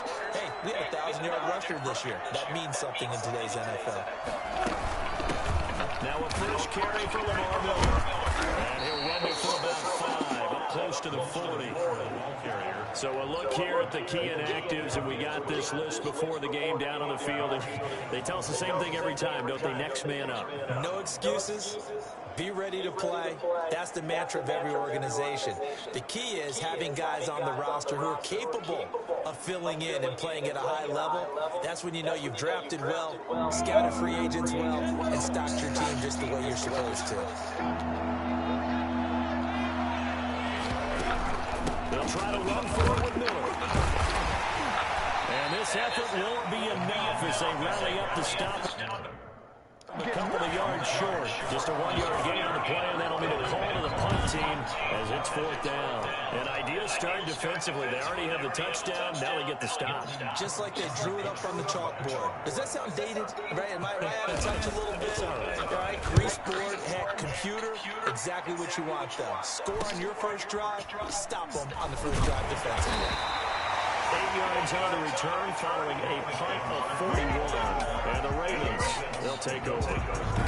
players, hey, we had a 1,000-yard rusher this year. That means something in today's NFL. Now a first carry for Lamar Miller. And he'll run it for about 5, up close to the 40. So a look here at the key inactives, and we got this list before the game down on the field. And they tell us the same thing every time, don't they? Next man up. No excuses. Be ready to play. That's the mantra of every organization. The key is having guys on the roster who are capable of filling in and playing at a high level. That's when you know you've drafted well, scouted free agents well, and stocked your team just the way you're supposed to. They'll try to run forward with Miller. And this effort won't be enough as they rally up to stop it. A couple of yards short. Just a 1-yard gain on the play, and that'll be the call to the punt team as it's 4th down. An ideal start defensively. They already have the touchdown. Now they get the stop. Just like they drew it up on the chalkboard. Does that sound dated? Right? Am I out of touch a little bit? All right. Grease board, heck, computer. Exactly what you want, though. Score on your first drive. Stop them on the first drive defensively. 8 yards on the return following a punt of 41. And the Ravens, they'll take over.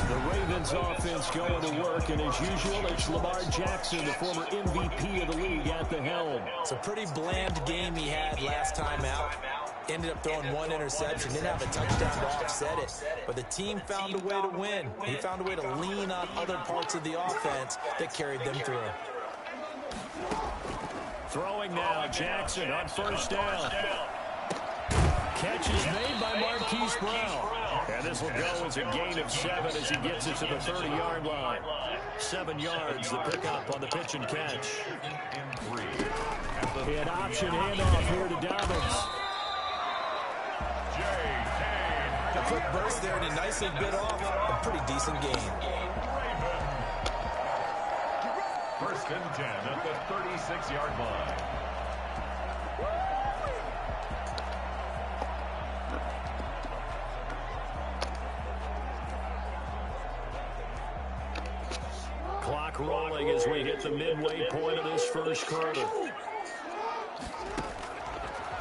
The Ravens offense going to work, and as usual, it's Lamar Jackson, the former MVP of the league, at the helm. It's a pretty bland game he had last time out. Ended up throwing 1 interception. Didn't have a touchdown to offset it. But the team found a way to win. He found a way to lean on other parts of the offense that carried them through. Throwing now, Jackson on first down. Catch is made by Marquise Brown. And this will go as a gain of 7 as he gets it to the 30-yard line. 7 yards, the pickup on the pitch and catch. An option handoff here to Dobbins. A quick burst there, and he nicely bit off a pretty decent gain. 1st and 10 at the 36-yard line. Clock rolling as we hit the midway point of this first quarter.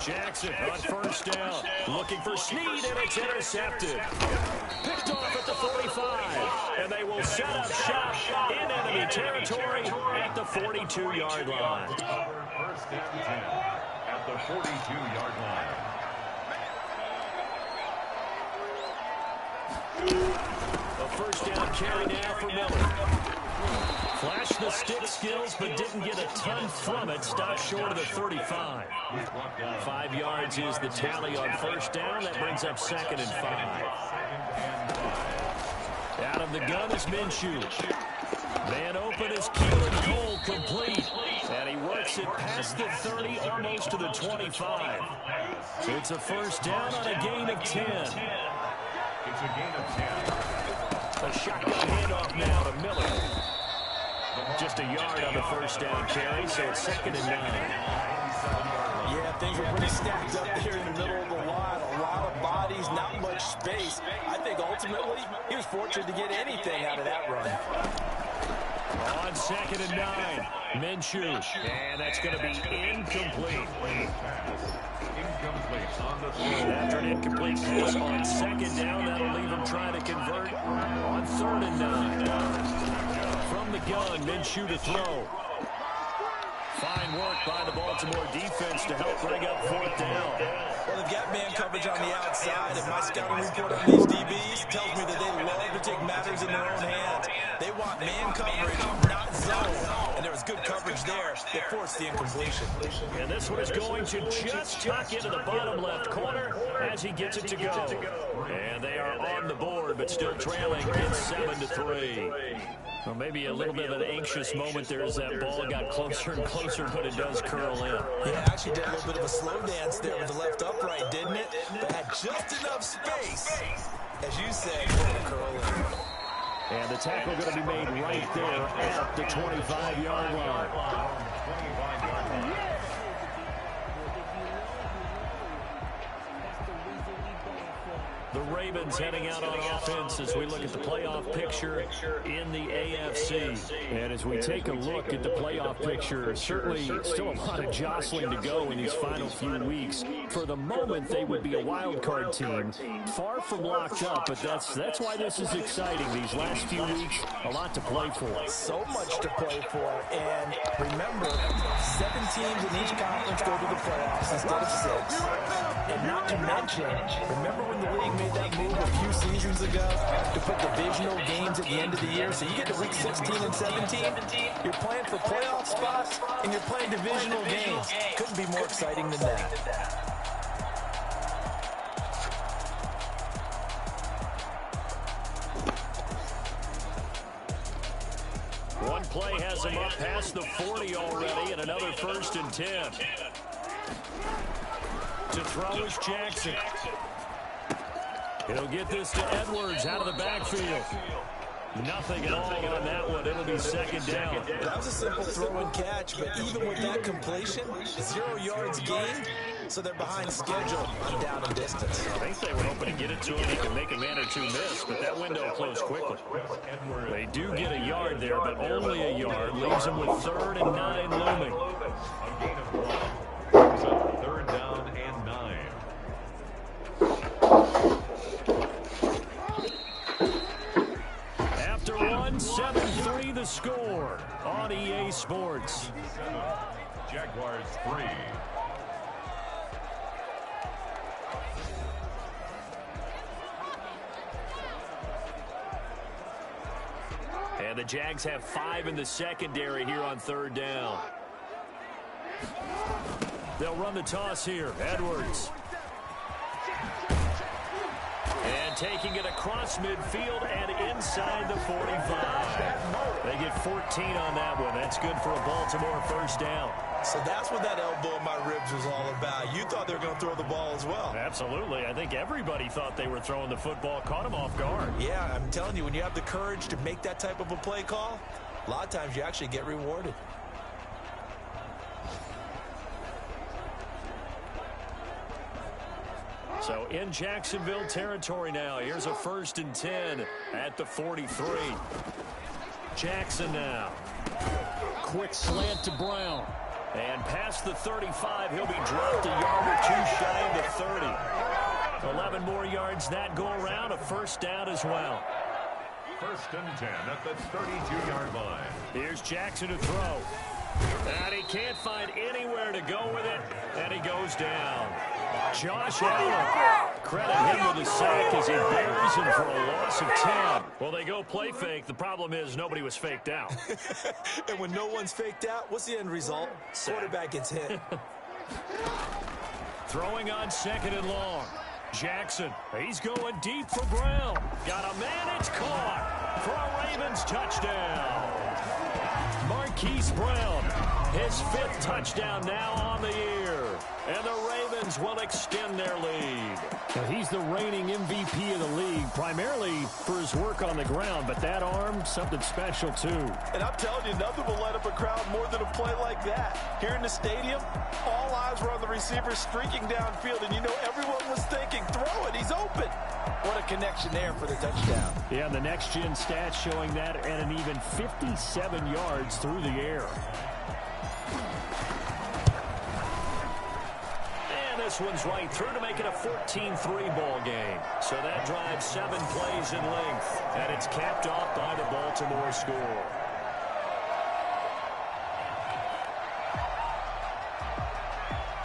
Jackson on first down, looking for Snead, and it's intercepted. Picked off at the 45, and they will set up shop in enemy territory at the 42-yard line. 1st and 10 at the 42-yard line. A first down carry now for Miller. Flashed the stick skills, but didn't get a ton from it. Stopped short of the 35. 5 yards is the tally on first down. That brings up 2nd and 5. Out of the gun is Minshew. Man open is Keelan Cole, complete. And he works it past the 30, almost to the 25. It's a first down on a gain of 10. It's a gain of 10. A shotgun handoff now to Miller. Just a yard on the first down carry, so it's 2nd and 9. Yeah, things were pretty stacked up there in the middle of the line. A lot of bodies, not much space. I think ultimately he was fortunate to get anything out of that run. On 2nd and 9, Minshew. And that's going to be incomplete. After an incomplete pass on 2nd down, that'll leave him trying to convert on 3rd and 9. From the gun, Minshew to throw. Fine work by the Baltimore defense to help bring up 4th down. Well, they've got man coverage on the outside, and my scouting report on these DBs tells me that they love to take matters in their own hands. They want man coverage, not zone. And there was good coverage there that forced the incompletion. And this one is going to just tuck into the bottom left corner as he gets it to go. And they are on the board, but still trailing. It's 7-3. Well, maybe a little bit of an anxious moment there as that ball got closer and closer, but it does curl in. Yeah, actually did a little bit of a slow dance there with the left upright, didn't it? But had just enough space, as you said, to curl in. And the tackle going to be made right there at the 25-yard line. The Ravens heading out on offense as we look at the playoff picture in the AFC. And as we take a look at the playoff picture, certainly still a lot of jostling to go in these final few weeks. For the moment, they would be a wild card team. Far from locked up, but that's why this is exciting. These last few weeks, a lot to play for. So much to play for. And remember, 7 teams in each conference go to the playoffs instead of 6. And not to mention, remember when the league made that move a few seasons ago to put divisional games at the end of the year? So you get to week 16 and 17, you're playing for playoff spots, and you're playing divisional games. Couldn't be more exciting than that. One play has him up past the 40 already, and another 1st and 10. To throw is Jackson. He'll get this to Edwards out of the backfield. Nothing at all on that one. It'll be 2nd down. That was a simple throw and catch, but even with that completion, 0 yards gained, so they're behind schedule on down and distance. I think they were hoping to get it to him. He could make a man or 2 miss, but that window closed quickly. They do get a yard there, but only a yard. Leaves them with 3rd and 9 looming. A gain of 1. So 3rd down and 9. After 7-3 the score on EA Sports. Jaguars 3. And the Jags have 5 in the secondary here on 3rd down. They'll run the toss here. Edwards. And taking it across midfield and inside the 45. They get 14 on that one. That's good for a Baltimore 1st down. So that's what that elbow in my ribs was all about. You thought they were going to throw the ball as well. Absolutely. I think everybody thought they were throwing the football. Caught him off guard. Yeah, I'm telling you, when you have the courage to make that type of a play call, a lot of times you actually get rewarded. So in Jacksonville territory now. Here's a 1st and 10 at the 43. Jackson now. Quick slant to Brown. And past the 35, he'll be dropped a yard or 2 shy of the 30. 11 more yards that go around, a 1st down as well. 1st and 10 at the 32-yard line. Here's Jackson to throw. And he can't find anywhere to go with it, and he goes down. Josh Allen, credit him with a sack as he buries him for a loss of 10. Well, they go play fake. The problem is nobody was faked out. And when no one's faked out, what's the end result? Quarterback gets hit. Throwing on 2nd and long. Jackson, he's going deep for Brown. Got a man, it's caught for a Ravens touchdown. Marquise Brown, his 5th touchdown now on the year. And the Ravens will extend their lead. Now, he's the reigning MVP of the league, primarily for his work on the ground, but that arm, something special too. And I'm telling you, nothing will light up a crowd more than a play like that. Here in the stadium, all eyes were on the receiver streaking downfield, and you know everyone was thinking, throw it, he's open. What a connection there for the touchdown. Yeah, the next-gen stats showing that at an even 57 yards through the air. This one's right through to make it a 14-3 ball game. So that drives 7 plays in length, and it's capped off by the Baltimore score.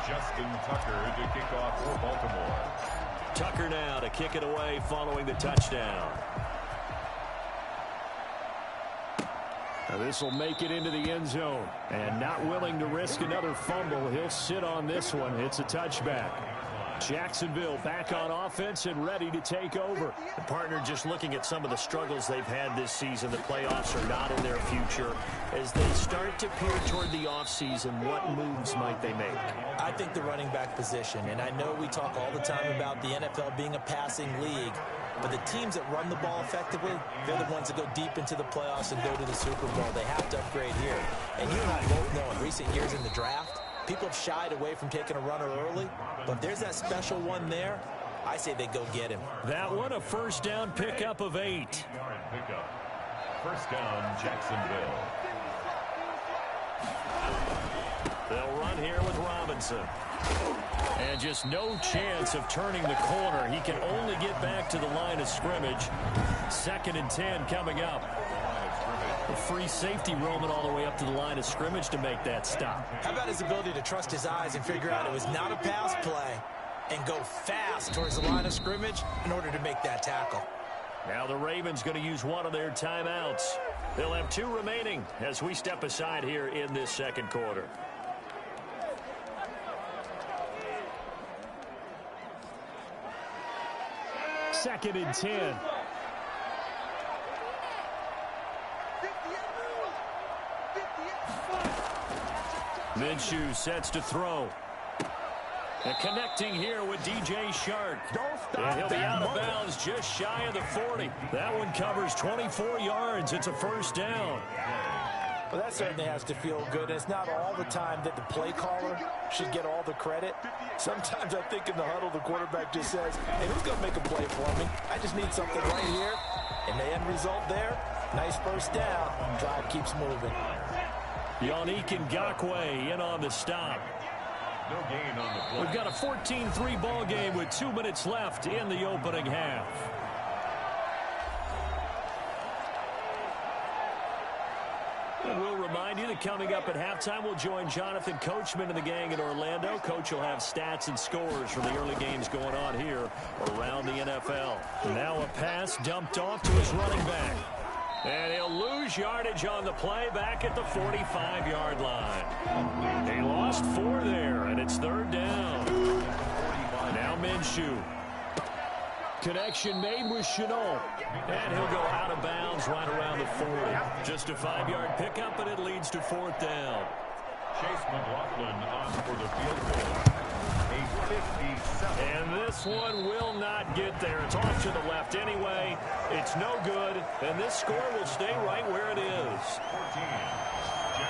Justin Tucker to kick off for Baltimore. Tucker now to kick it away following the touchdown. Now this will make it into the end zone. And not willing to risk another fumble, he'll sit on this one. It's a touchback. Jacksonville back on offense and ready to take over. The partner just looking at some of the struggles they've had this season. The playoffs are not in their future. As they start to peer toward the offseason, what moves might they make? I think the running back position, and I know we talk all the time about the NFL being a passing league, but the teams that run the ball effectively, they're the ones that go deep into the playoffs and go to the Super Bowl. They have to upgrade here. And you and I both know in recent years in the draft, people have shied away from taking a runner early, but if there's that special one there, I say they go get him. That one, a 1st down pickup of 8. 1st down, Jacksonville. They'll run here with Robinson. And just no chance of turning the corner. He can only get back to the line of scrimmage. 2nd and 10 coming up. A free safety roaming all the way up to the line of scrimmage to make that stop. How about his ability to trust his eyes and figure out it was not a pass play and go fast towards the line of scrimmage in order to make that tackle. Now the Ravens going to use one of their timeouts. They'll have 2 remaining as we step aside here in this 2nd quarter. Second and 10. Minshew sets to throw. And connecting here with DJ Shark. And he'll be out of bounds just shy of the 40. That one covers 24 yards. It's a 1st down. Well, that certainly has to feel good. It's not all the time that the play caller should get all the credit. Sometimes I think in the huddle, the quarterback just says, hey, who's going to make a play for me? I just need something right here. And the end result there, nice 1st down. Drive keeps moving. Yannick Ngakoue in on the stop. No gain on the play. We've got a 14-3 ball game with 2 minutes left in the opening half. And we'll remind you that coming up at halftime, we'll join Jonathan Coachman and the gang in Orlando. Coach will have stats and scores from the early games going on here around the NFL. Now a pass dumped off to his running back. And he'll lose yardage on the play back at the 45-yard line. They lost 4 there, and it's 3rd down. Now Minshew. Connection made with Chenault. And he'll go out of bounds right around the 40. Just a 5-yard pickup, and it leads to 4th down. Chase McLaughlin on for the field goal. A 57. And this one will not get there. It's off to the left anyway. It's no good, and this score will stay right where it is. 14.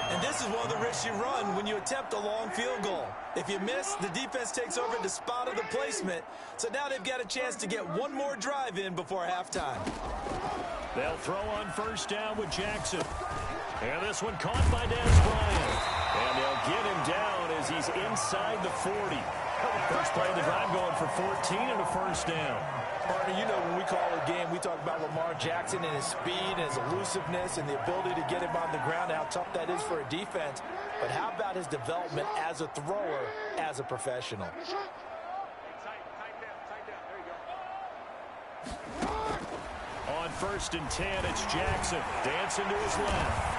And this is one of the risks you run when you attempt a long field goal. If you miss, the defense takes over the spot of the placement. So now they've got a chance to get one more drive in before halftime. They'll throw on 1st down with Jackson. And this one caught by Dez Bryant. And they'll get him down as he's inside the 40. First play of the drive going for 14 and a 1st down. Partner, you know when we call a game, we talk about Lamar Jackson and his speed and his elusiveness and the ability to get him on the ground, how tough that is for a defense. But how about his development as a thrower, as a professional? On 1st and 10, it's Jackson dancing to his left.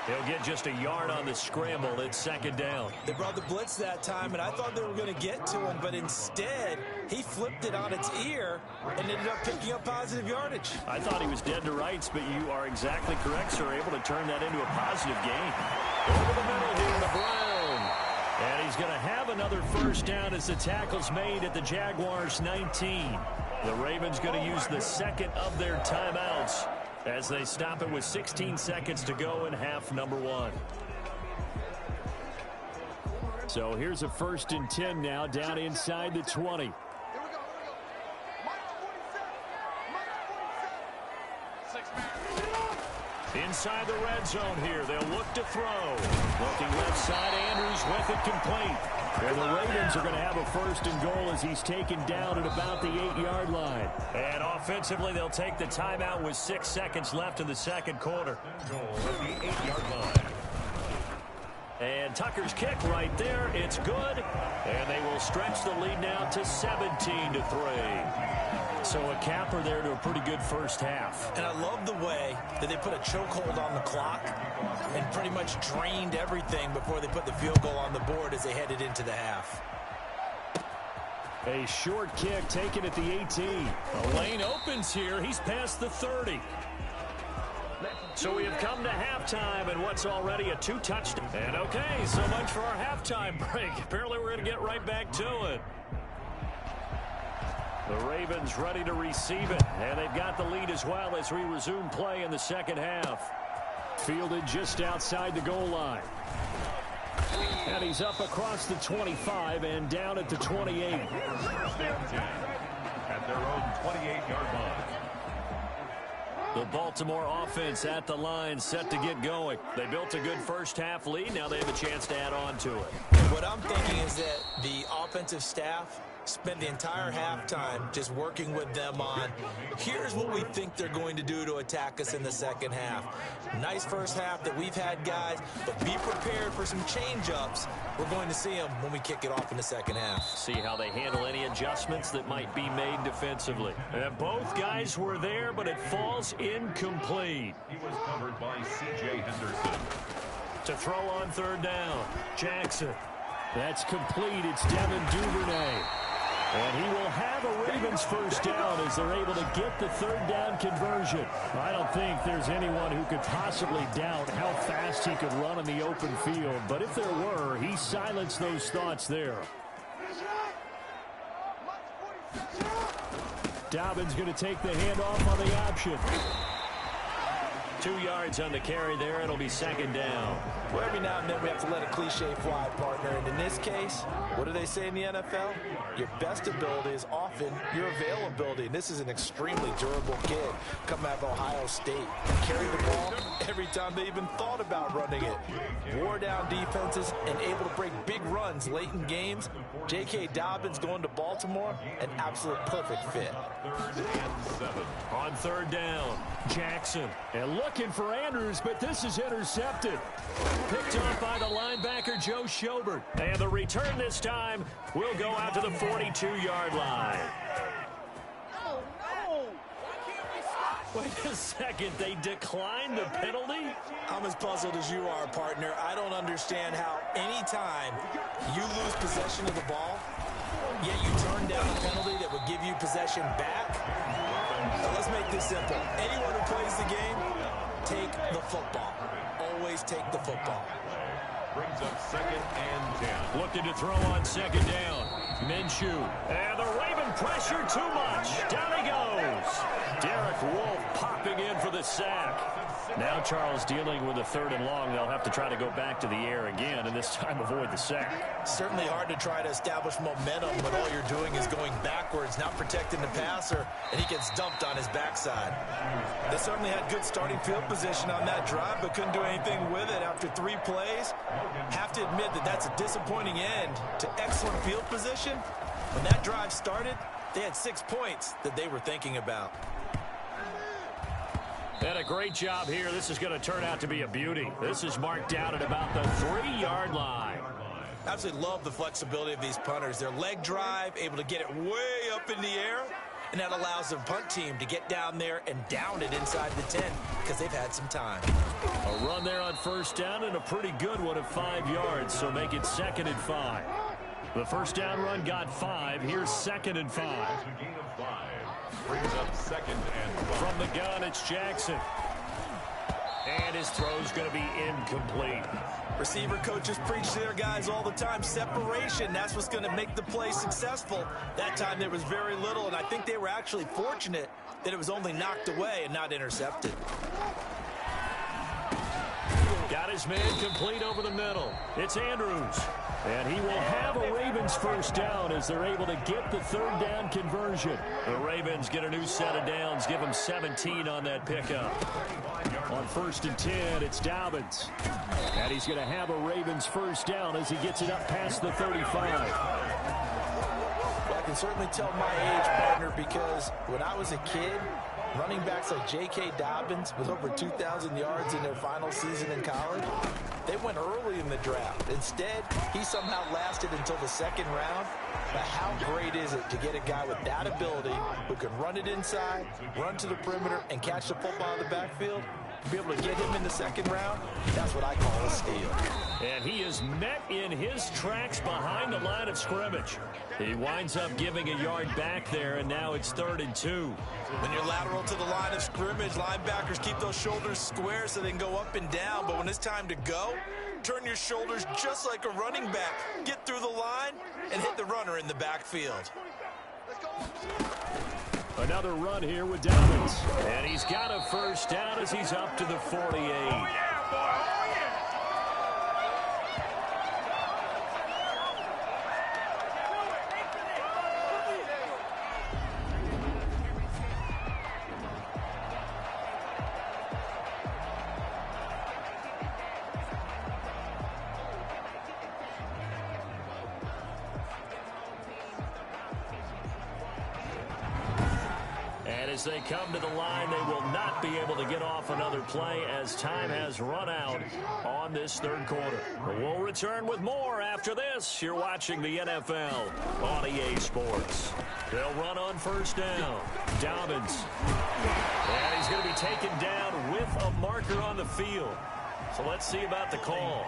He'll get just a yard on the scramble. It's 2nd down. They brought the blitz that time, and I thought they were going to get to him, but instead, he flipped it on its ear and ended up picking up positive yardage. I thought he was dead to rights, but you are exactly correct, sir. Able to turn that into a positive gain. Over the middle here to Brown. And he's going to have another 1st down as the tackle's made at the Jaguars 19. The Ravens going to use the 2nd of their timeouts as they stop it with 16 seconds to go in half number 1. So here's a 1st and 10 now down inside the 20. Inside the red zone here. They'll look to throw. Looking left side, Andrews with it complete. And the Ravens are going to have a 1st and goal as he's taken down at about the 8-yard line. And offensively, they'll take the timeout with 6 seconds left in the 2nd quarter. Goal at the 8-yard line. And Tucker's kick right there. It's good. And they will stretch the lead now to 17-3. So a capper there to a pretty good 1st half. And I love the way that they put a chokehold on the clock and pretty much drained everything before they put the field goal on the board as they headed into the half. A short kick taken at the 18. A lane opens here. He's past the 30. So we have come to halftime and what's already a 2-touchdown. And okay, so much for our halftime break. Apparently we're going to get right back to it. The Ravens ready to receive it, and they've got the lead as well as we resume play in the 2nd half. Fielded just outside the goal line. And he's up across the 25 and down at the 28. At their own 28-yard line. The Baltimore offense at the line, set to get going. They built a good first-half lead. Now they have a chance to add on to it. What I'm thinking is that the offensive staff spent the entire halftime just working with them on, here's what we think they're going to do to attack us in the second half. Nice first half that we've had, guys, but be prepared for some change-ups. We're going to see them when we kick it off in the second half. See how they handle any adjustments that might be made defensively. And both guys were there, but it falls incomplete. He was covered by C.J. Henderson. To throw on third down, Jackson. That's complete. It's Devin Duvernay. And he will have a Ravens first down as they're able to get the third down conversion. I don't think there's anyone who could possibly doubt how fast he could run in the open field. But if there were, he silenced those thoughts there. Dobbins going to take the handoff on the option. 2 yards on the carry there. It'll be second down. Well, every now and then we have to let a cliche fly, partner. And in this case, what do they say in the NFL? Your best ability is often your availability. And this is an extremely durable kid coming out of Ohio State. Carried the ball every time they even thought about running it. Wore down defenses and able to break big runs late in games. J.K. Dobbins going to Baltimore, an absolute perfect fit. 3rd and 7. On third down, Jackson. And looking for Andrews, but this is intercepted. Picked off by the linebacker, Joe Schobert. And the return this time will go out to the 42-yard line. Oh, no! Wait a second, they declined the penalty? I'm as puzzled as you are, partner. I don't understand how any time you lose possession of the ball, yet you turn down a penalty that would give you possession back. Now, let's make this simple. Anyone who plays the game, take the football. Always take the football. Brings up 2nd and 10. Looking to throw on second down. Minshew. And the Raven pressure too much. Down he goes. Derek Wolfe popping in for the sack. Now Charles dealing with a 3rd and long. They'll have to try to go back to the air again, and this time avoid the sack. Certainly hard to try to establish momentum when all you're doing is going backwards, not protecting the passer, and he gets dumped on his backside. They certainly had good starting field position on that drive, but couldn't do anything with it after 3 plays. Have to admit that that's a disappointing end to excellent field position. When that drive started, they had 6 points that they were thinking about. And a great job here. This is going to turn out to be a beauty. This is marked out at about the 3-yard line. Absolutely love the flexibility of these punters. Their leg drive, able to get it way up in the air, and that allows the punt team to get down there and down it inside the 10 because they've had some time. A run there on first down and a pretty good one of 5 yards, so make it 2nd and 5. The first down run got 5. Here's 2nd and 5. A gain of 5. Brings up 2nd and 5. From the gun, it's Jackson. And his throw's going to be incomplete. Receiver coaches preach to their guys all the time. Separation, that's what's going to make the play successful. That time there was very little, and I think they were actually fortunate that it was only knocked away and not intercepted. Got his man complete over the middle. It's Andrews. And he will have a Ravens first down as they're able to get the 3rd down conversion. The Ravens get a new set of downs, give them 17 on that pickup. On 1st and 10, it's Dobbins. And he's going to have a Ravens first down as he gets it up past the 35. Well, I can certainly tell my age, partner, because when I was a kid, running backs like J.K. Dobbins with over 2,000 yards in their final season in college, they went early in the draft. Instead, he somehow lasted until the 2nd round. But how great is it to get a guy with that ability who can run it inside, run to the perimeter, and catch the football in the backfield? To be able to get him in the 2nd round, that's what I call a steal. And he is met in his tracks behind the line of scrimmage. He winds up giving a yard back there, and now it's 3rd and 2. When you're lateral to the line of scrimmage, linebackers keep those shoulders square so they can go up and down. But when it's time to go, turn your shoulders just like a running back. Get through the line and hit the runner in the backfield. Another run here with Dobbins. And he's got a first down as he's up to the 48. As they come to the line, they will not be able to get off another play as time has run out on this third quarter. We'll return with more after this. You're watching the NFL on EA Sports. They'll run on first down. Dobbins. And he's going to be taken down with a marker on the field. So let's see about the call.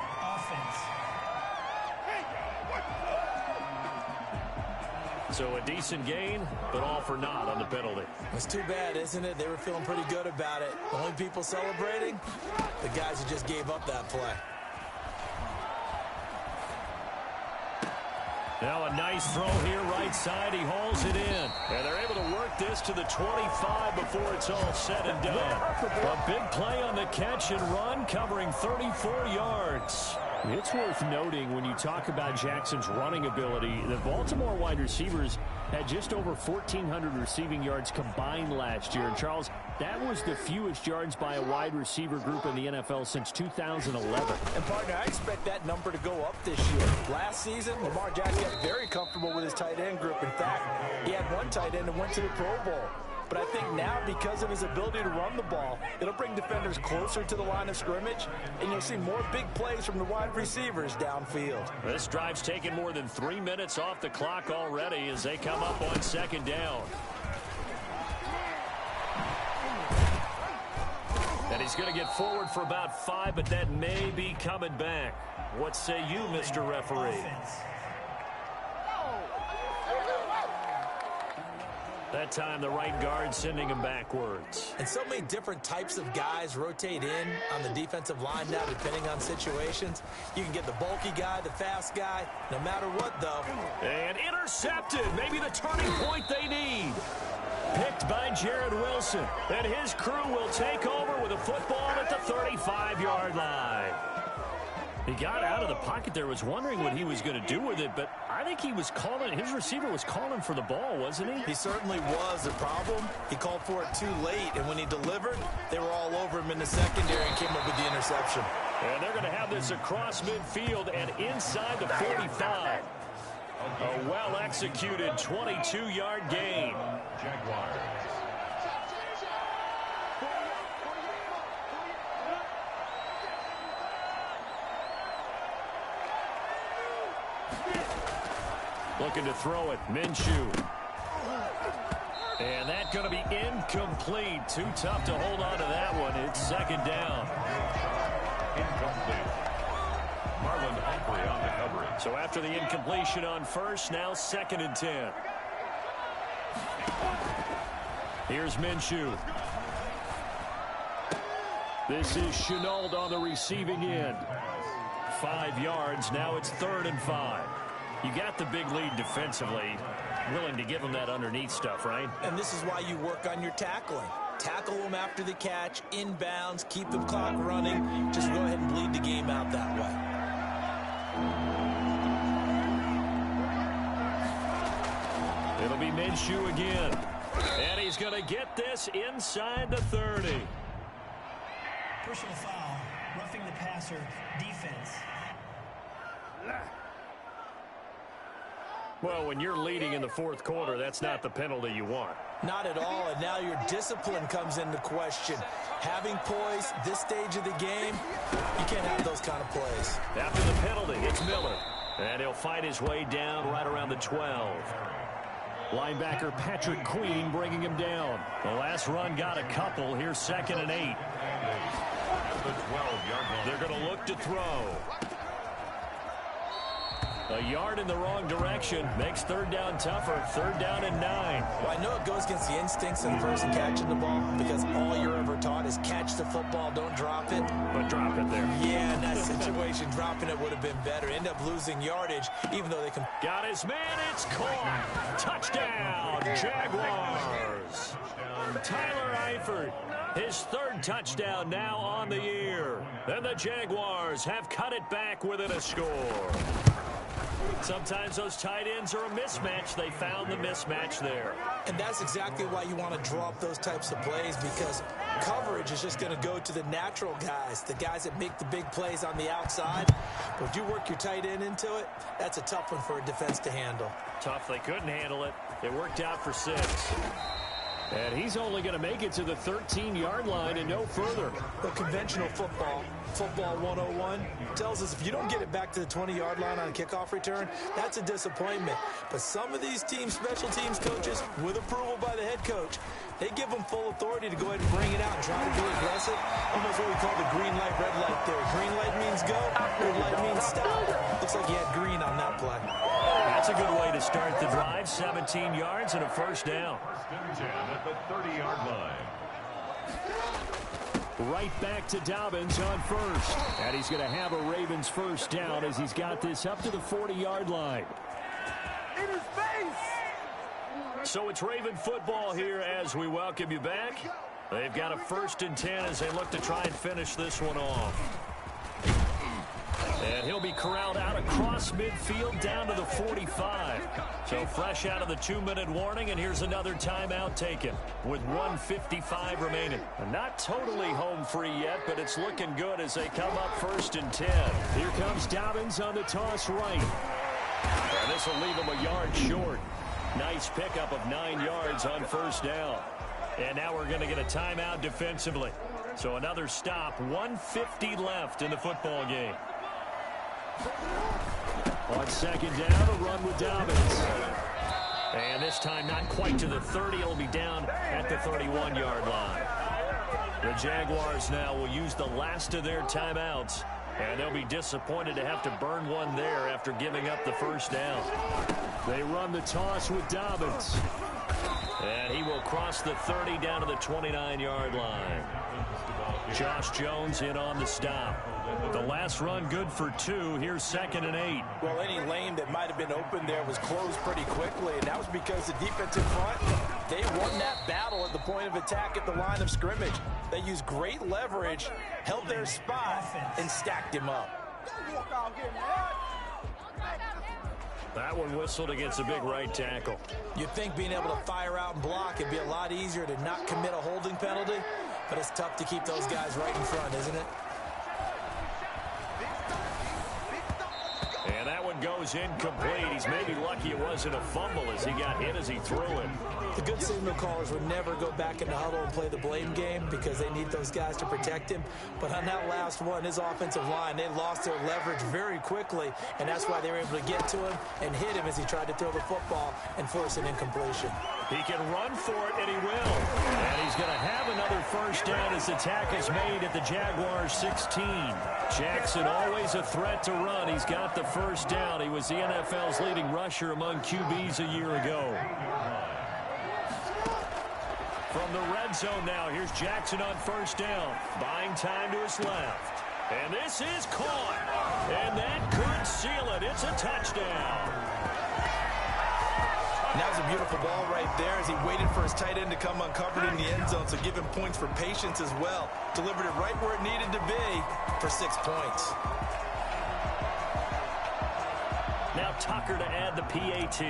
So a decent gain, but all for naught on the penalty. It's too bad, isn't it? They were feeling pretty good about it. The only people celebrating, the guys who just gave up that play. Now a nice throw here, right side. He hauls it in. And they're able to work this to the 25 before it's all said and done. A big play on the catch and run, covering 34 yards. It's worth noting when you talk about Jackson's running ability, the Baltimore wide receivers had just over 1,400 receiving yards combined last year. And, Charles, that was the fewest yards by a wide receiver group in the NFL since 2011. And, partner, I expect that number to go up this year. Last season, Lamar Jackson got very comfortable with his tight end group. In fact, he had one tight end that went to the Pro Bowl. But I think now, because of his ability to run the ball, it'll bring defenders closer to the line of scrimmage, and you'll see more big plays from the wide receivers downfield. This drive's taken more than 3 minutes off the clock already as they come up on second down. And he's going to get forward for about 5, but that may be coming back. What say you, Mr. Referee? That time, the right guard sending him backwards. And so many different types of guys rotate in on the defensive line now, depending on situations. You can get the bulky guy, the fast guy, no matter what, though. And intercepted. Maybe the turning point they need. Picked by Jared Wilson. And his crew will take over with a football at the 35-yard line. He got out of the pocket there, was wondering what he was going to do with it, but I think he was calling, his receiver was calling for the ball, wasn't he? He certainly was. The problem, he called for it too late, and when he delivered, they were all over him in the secondary and came up with the interception. And they're going to have this across midfield and inside the 45. A well-executed 22-yard gain. Jaguars. Looking to throw it, Minshew. And that's going to be incomplete. Too tough to hold on to that one. It's second down. Incomplete. Marlon Humphrey on the coverage. So after the incompletion on first, now 2nd and 10. Here's Minshew. This is Chenault on the receiving end. 5 yards. Now it's 3rd and 5. You got the big lead defensively. Willing to give them that underneath stuff, right? And this is why you work on your tackling. Tackle them after the catch, inbounds, keep the clock running. Just go ahead and bleed the game out that way. It'll be Minshew again. And he's going to get this inside the 30. Personal foul, roughing the passer, defense. Well, when you're leading in the 4th quarter, that's not the penalty you want. Not at all, and now your discipline comes into question. Having poise this stage of the game, you can't have those kind of plays. After the penalty, it's Miller. And he'll fight his way down right around the 12. Linebacker Patrick Queen bringing him down. The last run got a couple. Here's 2nd and 8. At the 12-yard line. They're going to look to throw. A yard in the wrong direction makes 3rd down tougher. 3rd down and 9. Well, I know it goes against the instincts of the person catching the ball because all you're ever taught is catch the football, don't drop it. But drop it there. Yeah, in that situation, dropping it would have been better. End up losing yardage, even though they can. Got his man. It's caught. Touchdown, Jaguars. Tyler Eifert, his 3rd touchdown now on the year. And the Jaguars have cut it back within a score. Sometimes those tight ends are a mismatch. They found the mismatch there. And that's exactly why you want to draw up those types of plays, because coverage is just going to go to the natural guys, the guys that make the big plays on the outside. But if you work your tight end into it, that's a tough one for a defense to handle. Tough. They couldn't handle it. It worked out for 6. And he's only going to make it to the 13-yard line and no further. The conventional football 101, tells us if you don't get it back to the 20-yard line on a kickoff return, that's a disappointment. But some of these teams, special teams coaches, with approval by the head coach, they give them full authority to go ahead and bring it out and try to be aggressive. Almost what we call the green light, red light there. Green light means go, red light means stop. Looks like he had green on that play. That's a good way to start the drive. 17 yards and a first down. First and 10 at the 30-yard line. Right back to Dobbins on first. And he's going to have a Ravens first down as he's got this up to the 40-yard line. In his face! So it's Raven football here as we welcome you back. They've got a first and 10 as they look to try and finish this one off. And he'll be corralled out across midfield down to the 45. So fresh out of the 2-minute warning, and here's another timeout taken with 1:55 remaining. Not totally home free yet, but it's looking good as they come up first and 10. Here comes Dobbins on the toss right. And this will leave him a yard short. Nice pickup of 9 yards on first down. And now we're going to get a timeout defensively. So another stop, 1:50 left in the football game. On second down, a run with Dobbins. And this time not quite to the 30. It'll be down at the 31-yard line. The Jaguars now will use the last of their timeouts. And they'll be disappointed to have to burn one there after giving up the first down. They run the toss with Dobbins. And he will cross the 30 down to the 29-yard line. Josh Jones in on the stop. The last run good for 2. Here's 2nd and 8. Well, any lane that might have been open there was closed pretty quickly, and that was because the defensive front, they won that battle at the point of attack at the line of scrimmage. They used great leverage, held their spot, and stacked him up. That one whistled against a big right tackle. You'd think being able to fire out and block would be a lot easier to not commit a holding penalty, but it's tough to keep those guys right in front, isn't it? And that one goes incomplete. He's maybe lucky it wasn't a fumble as he got hit as he threw it. The good signal callers would never go back in the huddle and play the blame game because they need those guys to protect him. But on that last one, his offensive line, they lost their leverage very quickly, and that's why they were able to get to him and hit him as he tried to throw the football and force an incompletion. He can run for it, and he will. And he's going to have another first down as the tackle is made at the Jaguars 16. Jackson always a threat to run. He's got the first down. He was the NFL's leading rusher among QBs a year ago. From the red zone now, here's Jackson on first down. Buying time to his left. And this is caught. And that could seal it. It's a touchdown. And that was a beautiful ball right there as he waited for his tight end to come uncovered in the end zone, so give him points for patience as well. Delivered it right where it needed to be for 6 points. Now Tucker to add the PAT.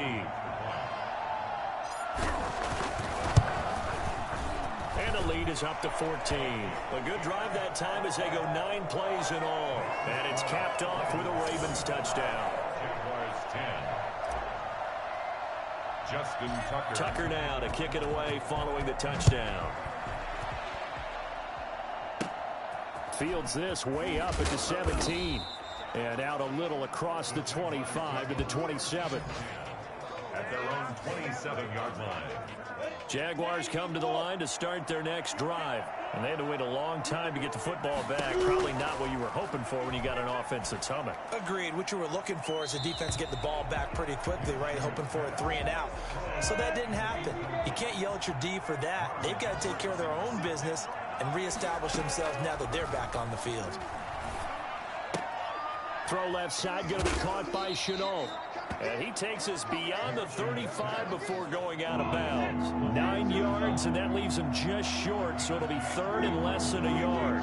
And the lead is up to 14. A good drive that time as they go 9 plays in all. And it's capped off with a Ravens touchdown. Jaguars 10. Justin Tucker. Tucker now to kick it away following the touchdown. Fields this way up at the 17. And out a little across the 25 to the 27. At their own 27-yard line. Jaguars come to the line to start their next drive. And they had to wait a long time to get the football back. Probably not what you were hoping for when you got an offense that's humming. Agreed. What you were looking for is the defense get the ball back pretty quickly, right? Hoping for a 3 and out. So that didn't happen. You can't yell at your D for that. They've got to take care of their own business and reestablish themselves now that they're back on the field. Throw left side, going to be caught by Chenault. And he takes us beyond the 35 before going out of bounds. 9 yards, and that leaves him just short, so it'll be 3rd and less than a yard.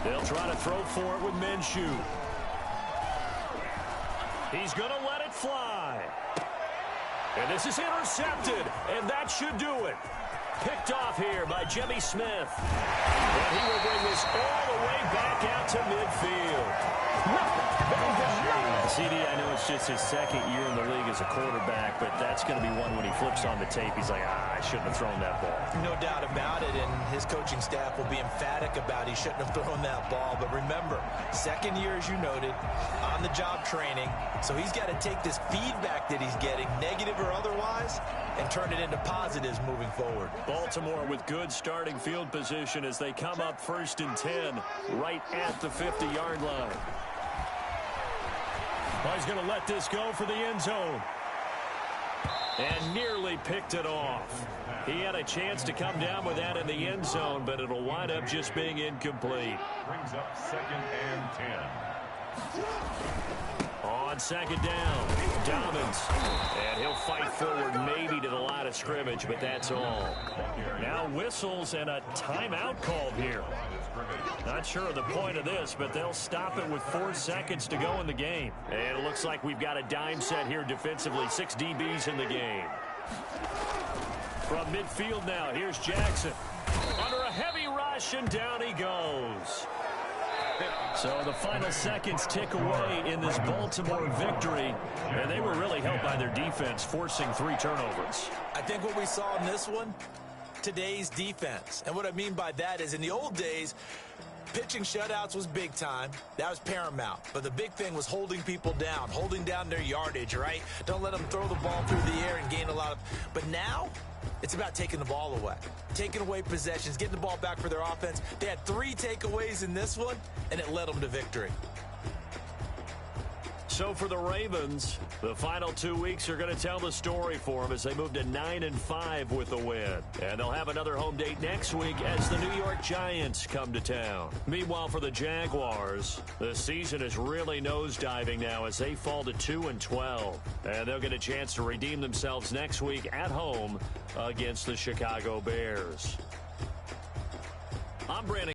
They'll try to throw for it with Minshew. He's going to let it fly. And this is intercepted, and that should do it. Picked off here by Jimmy Smith. And he will bring this all the way back out to midfield. CD, I know it's just his second year in the league as a quarterback, but that's going to be one when he flips on the tape. He's like, I shouldn't have thrown that ball. No doubt about it, and his coaching staff will be emphatic about he shouldn't have thrown that ball. But remember, second year, as you noted, on-the-job training, so he's got to take this feedback that he's getting, negative or otherwise, and turn it into positives moving forward. Baltimore with good starting field position as they come up 1st and 10 right at the 50-yard line. Well, he's going to let this go for the end zone. And nearly picked it off. He had a chance to come down with that in the end zone, but it'll wind up just being incomplete. Brings up 2nd and 10. On 2nd down, Dobbins. And he'll fight forward maybe to the line of scrimmage, but that's all. Now whistles and a timeout called here. Not sure of the point of this, but they'll stop it with 4 seconds to go in the game. And it looks like we've got a dime set here defensively. 6 DBs in the game. From midfield now, here's Jackson. Under a heavy rush, and down he goes. So the final seconds tick away in this Baltimore victory, and they were really helped by their defense, forcing 3 turnovers. I think what we saw in this one, today's defense. And what I mean by that is in the old days, pitching shutouts was big time. That was paramount. But the big thing was holding people down, holding down their yardage, right? Don't let them throw the ball through the air and gain a lot of... But now, it's about taking the ball away, taking away possessions, getting the ball back for their offense. They had 3 takeaways in this one, and it led them to victory. So for the Ravens, the final 2 weeks are going to tell the story for them as they move to 9-5 with a win. And they'll have another home date next week as the New York Giants come to town. Meanwhile, for the Jaguars, the season is really nosediving now as they fall to 2-12. And they'll get a chance to redeem themselves next week at home against the Chicago Bears. I'm Brandon.